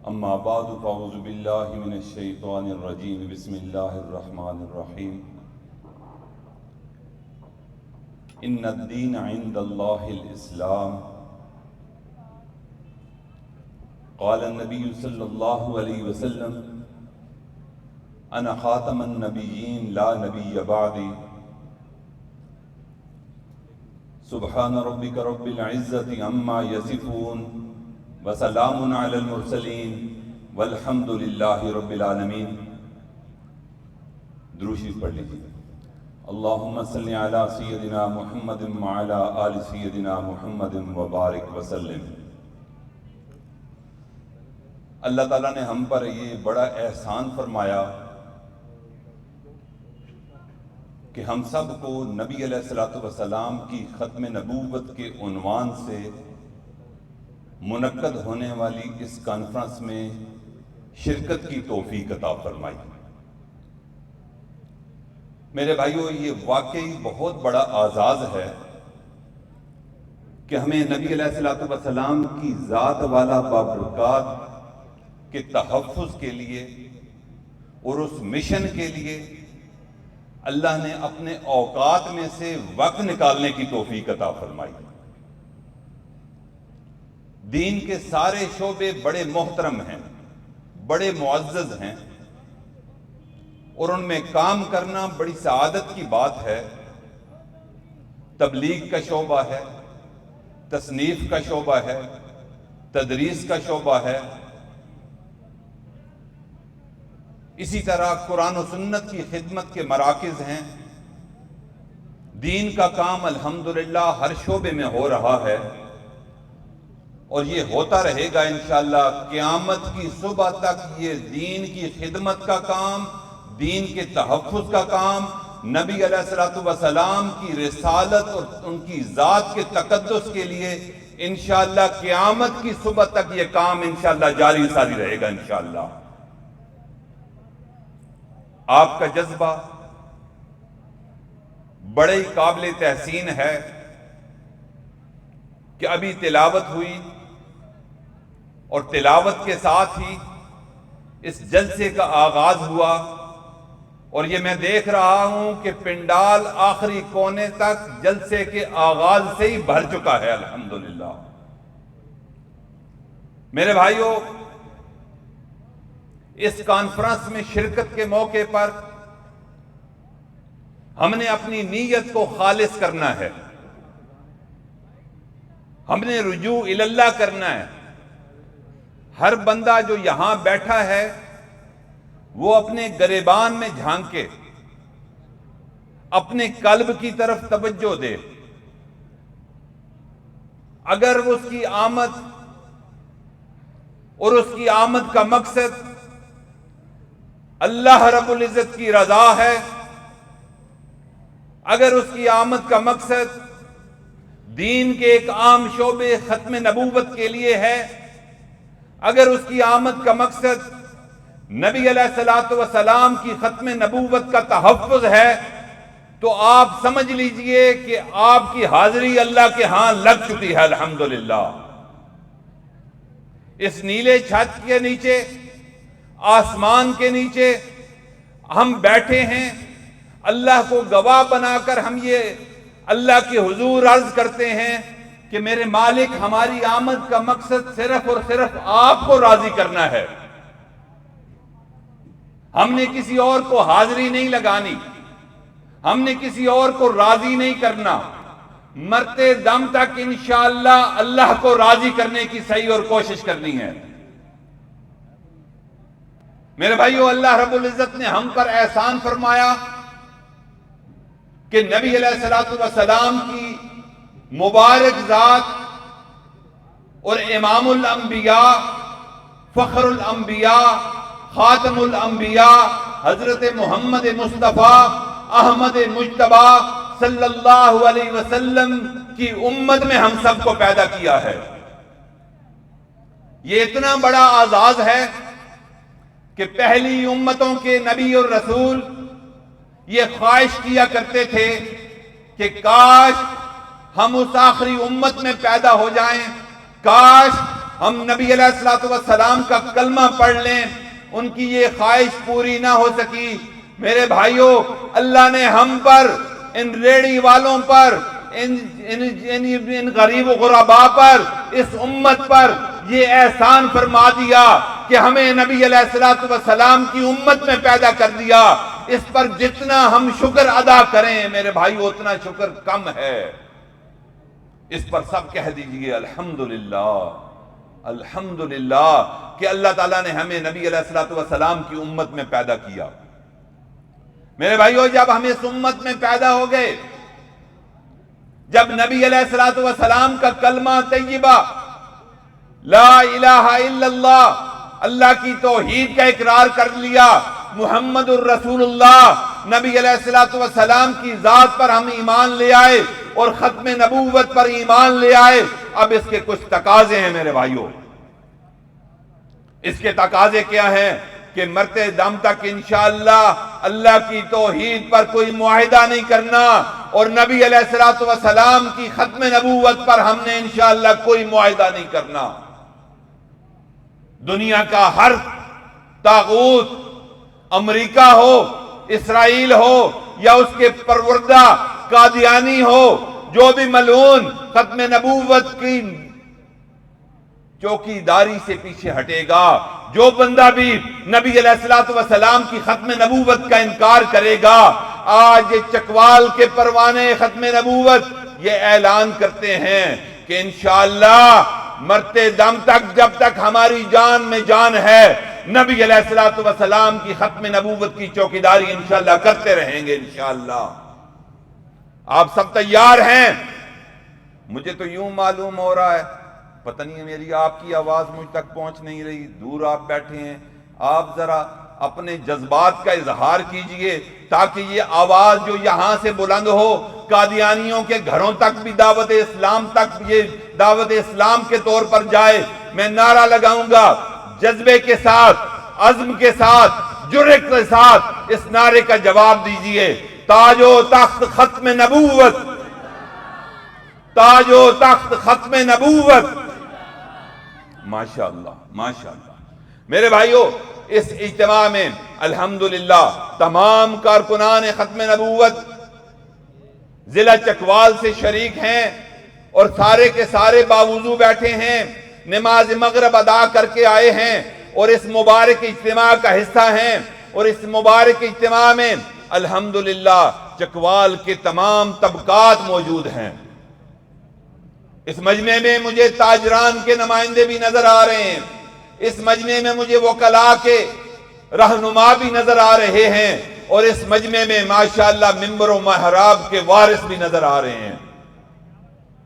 اما بعد فاعوذ باللہ من الشیطان الرجیم بسم اللہ الرحمن الرحیم ان الدین عند اللہ الاسلام قال النبی صلی اللہ علیہ وسلم انا خاتم النبیین لا نبی بعدی سبحان ربک رب العزت عما یصفون وسلام علی المرسلین والحمد للہ رب العالمین۔ درود شریف پڑھ لیجیے۔ اللہم صلی علی سیدنا محمد وعلی آل سیدنا محمد وبارک وسلم۔ اللہ تعالیٰ نے ہم پر یہ بڑا احسان فرمایا کہ ہم سب کو نبی علیہ السلام کی ختم نبوت کے عنوان سے منعقد ہونے والی اس کانفرنس میں شرکت کی توفیق عطا فرمائی۔ میرے بھائیو، یہ واقعی بہت بڑا اعزاز ہے کہ ہمیں نبی علیہ السلام کی ذات والا بابرکات کے تحفظ کے لیے اور اس مشن کے لیے اللہ نے اپنے اوقات میں سے وقت نکالنے کی توفیق عطا فرمائی۔ دین کے سارے شعبے بڑے محترم ہیں، بڑے معزز ہیں، اور ان میں کام کرنا بڑی سعادت کی بات ہے۔ تبلیغ کا شعبہ ہے، تصنیف کا شعبہ ہے، تدریس کا شعبہ ہے، اسی طرح قرآن و سنت کی خدمت کے مراکز ہیں۔ دین کا کام الحمدللہ ہر شعبے میں ہو رہا ہے، اور یہ ہوتا رہے گا انشاءاللہ قیامت کی صبح تک۔ یہ دین کی خدمت کا کام، دین کے تحفظ کا کام، نبی علیہ السلام کی رسالت اور ان کی ذات کے تقدس کے لیے انشاءاللہ قیامت کی صبح تک یہ کام انشاءاللہ جاری ساری رہے گا انشاءاللہ۔ آپ کا جذبہ بڑے ہی قابل تحسین ہے کہ ابھی تلاوت ہوئی، اور تلاوت کے ساتھ ہی اس جلسے کا آغاز ہوا، اور یہ میں دیکھ رہا ہوں کہ پنڈال آخری کونے تک جلسے کے آغاز سے ہی بھر چکا ہے الحمدللہ۔ میرے بھائیوں، اس کانفرنس میں شرکت کے موقع پر ہم نے اپنی نیت کو خالص کرنا ہے، ہم نے رجوع اللہ کرنا ہے۔ ہر بندہ جو یہاں بیٹھا ہے وہ اپنے گریبان میں جھانکے، اپنے قلب کی طرف توجہ دے۔ اگر اس کی آمد اور اس کی آمد کا مقصد اللہ رب العزت کی رضا ہے، اگر اس کی آمد کا مقصد دین کے ایک عام شعبے ختم نبوت کے لیے ہے، اگر اس کی آمد کا مقصد نبی علیہ السلام کی ختم نبوت کا تحفظ ہے، تو آپ سمجھ لیجئے کہ آپ کی حاضری اللہ کے ہاں لگ چکی ہے الحمدللہ۔ اس نیلے چھت کے نیچے، آسمان کے نیچے ہم بیٹھے ہیں، اللہ کو گواہ بنا کر ہم یہ اللہ کے حضور عرض کرتے ہیں کہ میرے مالک، ہماری آمد کا مقصد صرف اور صرف آپ کو راضی کرنا ہے۔ ہم نے کسی اور کو حاضری نہیں لگانی، ہم نے کسی اور کو راضی نہیں کرنا۔ مرتے دم تک انشاءاللہ اللہ کو راضی کرنے کی صحیح اور کوشش کرنی ہے۔ میرے بھائیو، اللہ رب العزت نے ہم پر احسان فرمایا کہ نبی علیہ السلام کی مبارک ذات اور امام الانبیاء، فخر الانبیاء، خاتم الانبیاء حضرت محمد مصطفیٰ احمد مجتبیٰ صلی اللہ علیہ وسلم کی امت میں ہم سب کو پیدا کیا ہے۔ یہ اتنا بڑا اعزاز ہے کہ پہلی امتوں کے نبی اور رسول یہ خواہش کیا کرتے تھے کہ کاش ہم اس آخری امت میں پیدا ہو جائیں، کاش ہم نبی علیہ الصلوۃ والسلام کا کلمہ پڑھ لیں، ان کی یہ خواہش پوری نہ ہو سکی۔ میرے بھائیوں، اللہ نے ہم پر، ان ریڑی والوں پر، ان غریب و غرباء پر، اس امت پر یہ احسان فرما دیا کہ ہمیں نبی علیہ الصلوۃ والسلام کی امت میں پیدا کر دیا۔ اس پر جتنا ہم شکر ادا کریں میرے بھائیو اتنا شکر کم ہے۔ اس پر سب کہہ دیجئے الحمدللہ، الحمدللہ کہ اللہ تعالیٰ نے ہمیں نبی علیہ الصلوۃ والسلام کی امت میں پیدا کیا۔ میرے بھائیو، جب ہم اس امت میں پیدا ہو گئے، جب نبی علیہ الصلوۃ والسلام کا کلمہ طیبہ لا الہ الا اللہ، اللہ کی توحید کا اقرار کر لیا، محمد الرسول اللہ، نبی علیہ الصلوۃ والسلام کی ذات پر ہم ایمان لے آئے اور ختم نبوت پر ایمان لے آئے۔ اب اس کے کچھ تقاضے ہیں میرے بھائیوں۔ اس کے تقاضے کیا ہیں؟ کہ مرتے دم تک انشاءاللہ اللہ کی توحید پر کوئی معاہدہ نہیں کرنا، اور نبی علیہ الصلوۃ والسلام کی ختم نبوت پر ہم نے انشاءاللہ کوئی معاہدہ نہیں کرنا۔ دنیا کا ہر طاغوت، امریکہ ہو، اسرائیل ہو، یا اس کے پروردہ قادیانی ہو، جو بھی ملعون ختم نبوت کی چوکی داری سے پیچھے ہٹے گا، جو بندہ بھی نبی علیہ الصلوۃ والسلام کی ختم نبوت کا انکار کرے گا، آج یہ چکوال کے پروانے ختم نبوت یہ اعلان کرتے ہیں کہ انشاءاللہ مرتے دم تک، جب تک ہماری جان میں جان ہے، نبی علیہ الصلوۃ والسلام کی ختم نبوت کی چوکیداری انشاءاللہ کرتے رہیں گے انشاءاللہ۔ آپ سب تیار ہیں؟ مجھے تو یوں معلوم ہو رہا ہے، پتہ نہیں میری آپ کی آواز مجھ تک پہنچ نہیں رہی، دور آپ بیٹھے ہیں، آپ ذرا اپنے جذبات کا اظہار کیجئے تاکہ یہ آواز جو یہاں سے بلند ہو، قادیانیوں کے گھروں تک بھی دعوت اسلام تک یہ دعوت اسلام کے طور پر جائے۔ میں نعرہ لگاؤں گا، جذبے کے ساتھ، عزم کے ساتھ، جرأت کے ساتھ اس نعرے کا جواب دیجئے، تاج و تخت ختم نبوت، تاج و تخت ختم نبوت۔ ماشاءاللہ ماشاءاللہ۔ میرے بھائیو، اس اجتماع میں الحمدللہ تمام کارکنان ختم نبوت ضلع چکوال سے شریک ہیں، اور سارے کے سارے باوضو بیٹھے ہیں، نماز مغرب ادا کر کے آئے ہیں اور اس مبارک اجتماع کا حصہ ہیں۔ اور اس مبارک اجتماع میں الحمدللہ چکوال کے تمام طبقات موجود ہیں۔ اس مجمع میں مجھے تاجران کے نمائندے بھی نظر آ رہے ہیں، اس مجمع میں مجھے وکلاء کے رہنما بھی نظر آ رہے ہیں، اور اس مجمع میں ماشاءاللہ ممبر و محراب کے وارث بھی نظر آ رہے ہیں،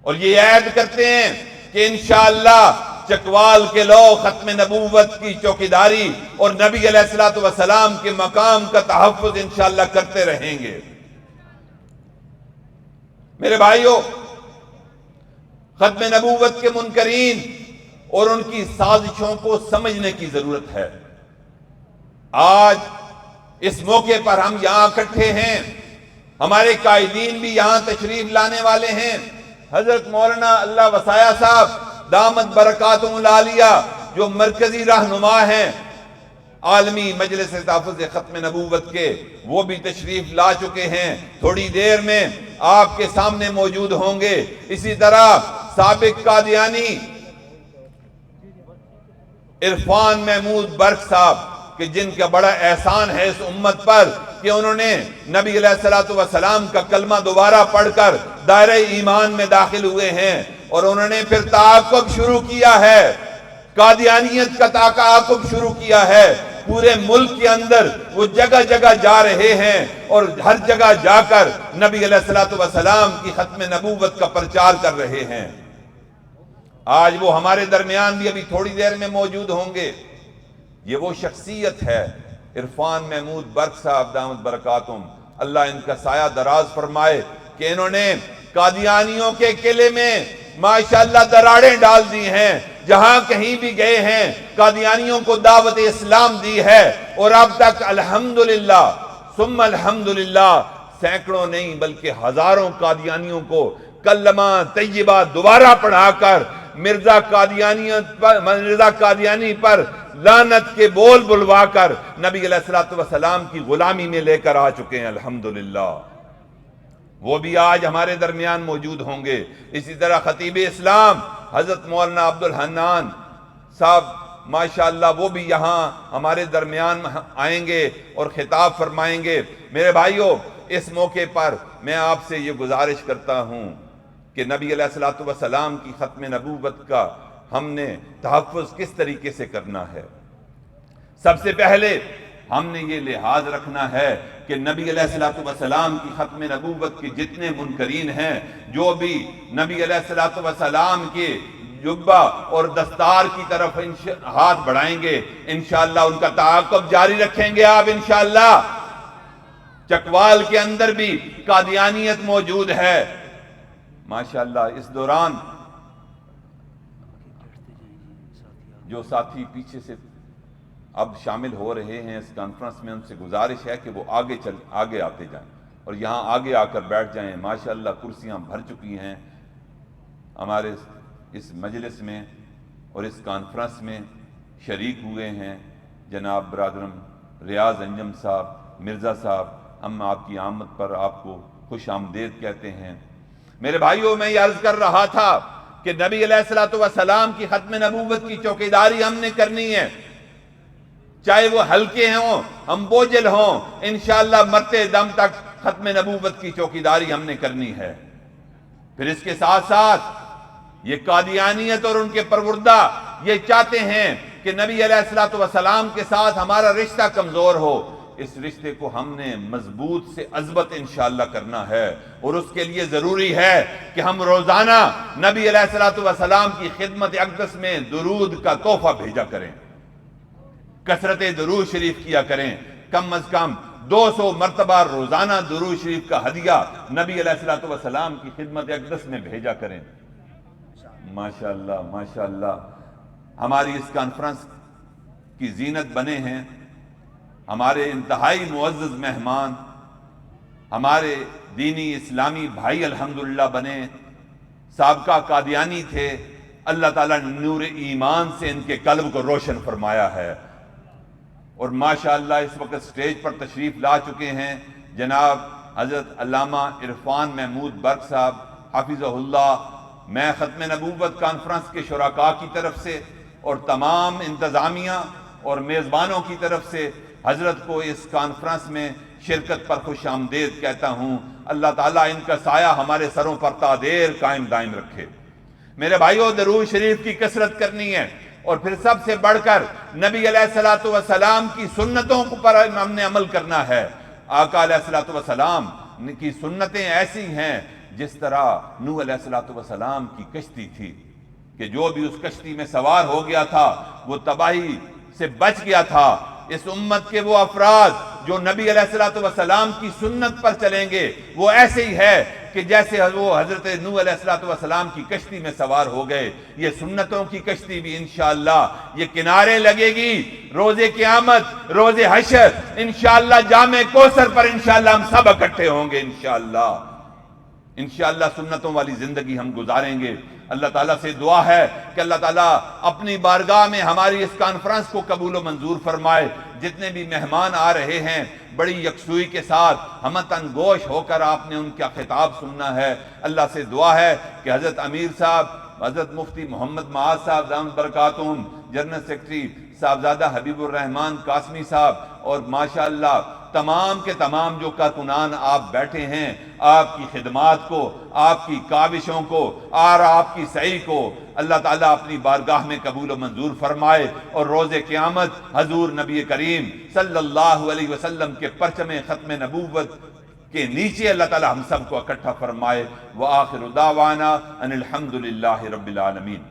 اور یہ عہد کرتے ہیں کہ انشاءاللہ چکوال کے لوگ ختم نبوت کی چوکیداری اور نبی علیہ الصلوۃ والسلام کے مقام کا تحفظ انشاءاللہ کرتے رہیں گے۔ میرے بھائیوں، ختم نبوت کے منکرین اور ان کی سازشوں کو سمجھنے کی ضرورت ہے۔ آج اس موقع پر ہم یہاں اکٹھے ہیں، ہمارے قائدین بھی یہاں تشریف لانے والے ہیں۔ حضرت مولانا اللہ وسایہ صاحب دامت برکاتہم العالیہ جو مرکزی رہنما ہیں عالمی مجلس تحفظ ختم نبوت کے، وہ بھی تشریف لا چکے ہیں، تھوڑی دیر میں آپ کے سامنے موجود ہوں گے۔ اسی طرح سابق قادیانی عرفان محمود برق صاحب کہ جن کا بڑا احسان ہے اس امت پر کہ انہوں نے نبی علیہ الصلوۃ والسلام کا کلمہ دوبارہ پڑھ کر دائرہ ایمان میں داخل ہوئے ہیں، اور انہوں نے پھر تعاقب شروع کیا ہے، قادیانیت کا تعاقب شروع کیا ہے۔ پورے ملک کے اندر وہ جگہ جگہ جا رہے ہیں اور ہر جگہ جا کر نبی علیہ الصلوۃ والسلام کی ختم نبوت کا پرچار کر رہے ہیں۔ آج وہ ہمارے درمیان بھی ابھی تھوڑی دیر میں موجود ہوں گے۔ یہ وہ شخصیت ہے عرفان محمود برق صاحب دامت برکاتہم، اللہ ان کا سایہ دراز فرمائے، کہ انہوں نے قادیانیوں کے قلعے میں ماشاءاللہ دراڑیں ڈال دی ہیں، جہاں کہیں بھی گئے ہیں قادیانیوں کو دعوت اسلام دی ہے، اور اب تک الحمدللہ ثم الحمدللہ سینکڑوں نہیں بلکہ ہزاروں قادیانیوں کو کلمہ طیبہ دوبارہ پڑھا کر مرزا قادیانی پر لعنت کے بول بلوا کر نبی علیہ الصلوۃ والسلام کی غلامی میں لے کر آ چکے ہیں الحمدللہ، وہ بھی آج ہمارے درمیان موجود ہوں گے۔ اسی طرح خطیب اسلام حضرت مولانا عبدالحنان صاحب ماشاءاللہ وہ بھی یہاں ہمارے درمیان آئیں گے اور خطاب فرمائیں گے۔ میرے بھائیوں، اس موقع پر میں آپ سے یہ گزارش کرتا ہوں کہ نبی علیہ الصلوۃ والسلام کی ختم نبوت کا ہم نے تحفظ کس طریقے سے کرنا ہے۔ سب سے پہلے ہم نے یہ لحاظ رکھنا ہے کہ نبی علیہ الصلوۃ والسلام کی ختم نبوت کے جتنے منکرین ہیں، جو بھی نبی علیہ الصلوۃ والسلام کے جبہ اور دستار کی طرف ہاتھ بڑھائیں گے، انشاءاللہ ان کا تعاقب جاری رکھیں گے آپ انشاءاللہ۔ چکوال کے اندر بھی قادیانیت موجود ہے ماشاءاللہ۔ اس دوران جو ساتھی پیچھے سے اب شامل ہو رہے ہیں اس کانفرنس میں، ان سے گزارش ہے کہ وہ آگے آتے جائیں اور یہاں آگے آ کر بیٹھ جائیں۔ ماشاءاللہ کرسیاں بھر چکی ہیں ہمارے اس مجلس میں، اور اس کانفرنس میں شریک ہوئے ہیں جناب برادرم ریاض انجم صاحب، مرزا صاحب۔ ہم آپ کی آمد پر آپ کو خوش آمدید کہتے ہیں۔ میرے بھائیوں، میں یہ عرض کر رہا تھا کہ نبی علیہ الصلوۃ والسلام کی ختم نبوت کی چوکیداری ہم نے کرنی ہے، چاہے وہ ہلکے ہوں ہم بوجھل ہوں، انشاءاللہ مرتے دم تک ختم نبوت کی چوکیداری ہم نے کرنی ہے۔ پھر اس کے ساتھ ساتھ یہ قادیانیت اور ان کے پروردہ یہ چاہتے ہیں کہ نبی علیہ الصلوۃ والسلام کے ساتھ ہمارا رشتہ کمزور ہو۔ اس رشتے کو ہم نے مضبوط سے اضبط انشاءاللہ کرنا ہے، اور اس کے لیے ضروری ہے کہ ہم روزانہ نبی علیہ الصلوۃ والسلام کی خدمت اقدس میں درود کا تحفہ بھیجا کریں، کثرت درود شریف کیا کریں، کم از کم 200 مرتبہ روزانہ درود شریف کا ہدیہ نبی علیہ الصلوۃ والسلام کی خدمت اقدس میں بھیجا کریں۔ ماشاءاللہ ماشاءاللہ ہماری اس کانفرنس کی زینت بنے ہیں ہمارے انتہائی معزز مہمان، ہمارے دینی اسلامی بھائی الحمدللہ بنے، سابقہ قادیانی تھے، اللہ تعالیٰ نے نور ایمان سے ان کے قلب کو روشن فرمایا ہے، اور ماشاءاللہ اس وقت سٹیج پر تشریف لا چکے ہیں جناب حضرت علامہ عرفان محمود برق صاحب حفظہ اللہ۔ میں ختم نبوت کانفرنس کے شرکاء کی طرف سے اور تمام انتظامیہ اور میزبانوں کی طرف سے حضرت کو اس کانفرنس میں شرکت پر خوش آمدید کہتا ہوں۔ اللہ تعالیٰ ان کا سایہ ہمارے سروں پر تا دیر قائم دائم رکھے۔ میرے بھائیوں، درود شریف کی کثرت کرنی ہے، اور پھر سب سے بڑھ کر نبی علیہ الصلوۃ والسلام کی سنتوں پر ہم نے عمل کرنا ہے۔ آقا علیہ الصلوۃ والسلام کی سنتیں ایسی ہیں جس طرح نوح علیہ الصلوۃ والسلام کی کشتی تھی کہ جو بھی اس کشتی میں سوار ہو گیا تھا وہ تباہی سے بچ گیا تھا۔ اس امت کے وہ افراد جو نبی علیہ الصلوۃ والسلام کی سنت پر چلیں گے وہ ایسے ہی ہے کہ جیسے وہ حضرت نوح علیہ الصلوۃ والسلام کی کشتی میں سوار ہو گئے۔ یہ سنتوں کی کشتی بھی انشاءاللہ یہ کنارے لگے گی روز قیامت، روز حشر، انشاءاللہ جامع کوثر پر انشاءاللہ ہم سب اکٹھے ہوں گے انشاءاللہ۔ انشاءاللہ سنتوں والی زندگی ہم گزاریں گے۔ اللہ تعالیٰ سے دعا ہے کہ اللہ تعالیٰ اپنی بارگاہ میں ہماری اس کانفرنس کو قبول و منظور فرمائے۔ جتنے بھی مہمان آ رہے ہیں بڑی یکسوئی کے ساتھ ہمتاً گوش ہو کر آپ نے ان کا خطاب سننا ہے۔ اللہ سے دعا ہے کہ حضرت امیر صاحب، حضرت مفتی محمد معاذ صاحب دامت برکاتہم، جنرل سیکرٹری صاحبزادہ حبیب الرحمان قاسمی صاحب، اور ماشاءاللہ تمام کے تمام جو کارکنان آپ بیٹھے ہیں، آپ کی خدمات کو، آپ کی کاوشوں کو اور آپ کی سعی کو اللہ تعالیٰ اپنی بارگاہ میں قبول و منظور فرمائے، اور روز قیامت حضور نبی کریم صلی اللہ علیہ وسلم کے پرچم ختم نبوت کے نیچے اللہ تعالیٰ ہم سب کو اکٹھا فرمائے۔ وآخر دعوانا ان الحمدللہ رب العالمین۔